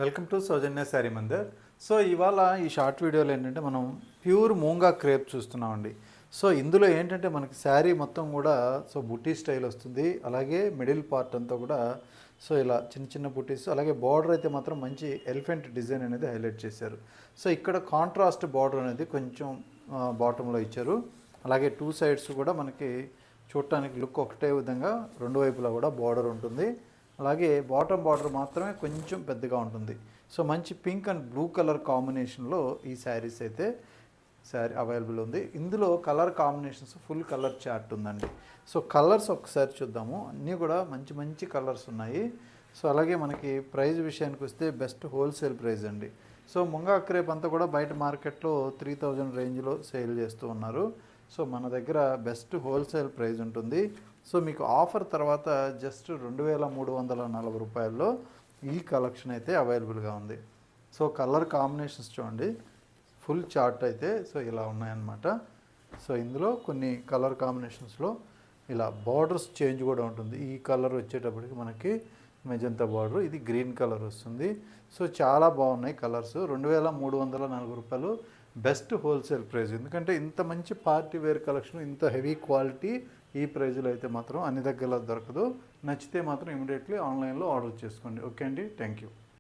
Welcome to Soujanya sari Mandir. So ఇవాళ ఈ short వీడియోలో ఏంటంటే మనం ప్యూర్ మూంగా క్రేప్ చూస్తున్నామండి. సో ఇందులో ఏంటంటే మనకి శారీ మొత్తం కూడా బుటీ స్టైల్ వస్తుంది. అలాగే మిడిల్ పార్ట్ అంతా కూడా ఇలా చిన్న చిన్న బుటీస్, అలాగే బార్డర్ అయితే మాత్రం మంచి ఎలిఫెంట్ డిజైన్ అనేది హైలైట్ చేశారు. సో ఇక్కడ కాంట్రాస్ట్ బార్డర్ అనేది కొంచెం బాటంలో ఇచ్చారు. అలాగే టూ సైడ్స్ కూడా మనకి చూడటానికి లుక్ ఒకటే విధంగా రెండు వైపులా కూడా బార్డర్ ఉంటుంది. అలాగే బాటమ్ బార్డర్ మాత్రమే కొంచెం పెద్దగా ఉంటుంది. సో మంచి పింక్ అండ్ బ్లూ కలర్ కాంబినేషన్లో ఈ శారీస్ అయితే అవైలబుల్ ఉంది. ఇందులో colour combinations full colour chart ఉందండి. సో కలర్స్ ఒకసారి చూద్దాము. అన్నీ కూడా మంచి మంచి కలర్స్ ఉన్నాయి. సో అలాగే మనకి ప్రైస్ విషయానికి వస్తే బెస్ట్ హోల్సేల్ ప్రైస్ అండి. సో ముంగా క్రేప్ అంతా కూడా బయట మార్కెట్లో 3000 రేంజ్లో సేల్ చేస్తూ ఉన్నారు. సో మన దగ్గర బెస్ట్ హోల్సేల్ ప్రైస్ ఉంటుంది. సో మీకు ఆఫర్ తర్వాత జస్ట్ 2340 రూపాయల్లో ఈ కలెక్షన్ అయితే అవైలబుల్గా ఉంది. సో కలర్ కాంబినేషన్స్ చూడండి, ఫుల్ చార్ట్ అయితే ఇలా ఉన్నాయన్నమాట. సో ఇందులో కొన్ని కలర్ కాంబినేషన్స్లో ఇలా బార్డర్స్ చేంజ్ కూడా ఉంటుంది. ఈ కలర్ వచ్చేటప్పటికి మనకి మెజంతా బార్డర్, ఇది గ్రీన్ కలర్ వస్తుంది. సో చాలా బాగున్నాయి కలర్స్. 2340 రూపాయలు బెస్ట్ హోల్సేల్ ప్రైస్. ఎందుకంటే ఇంత మంచి పార్టీ వేర్ కలెక్షన్, ఇంత హెవీ క్వాలిటీ ఈ ప్రైజ్లో అయితే మాత్రం అన్ని దగ్గరలో దొరకదు. నచ్చితే మాత్రం ఇమీడియట్లీ ఆన్లైన్లో ఆర్డర్ చేసుకోండి. ఓకే అండి, థ్యాంక్ యూ.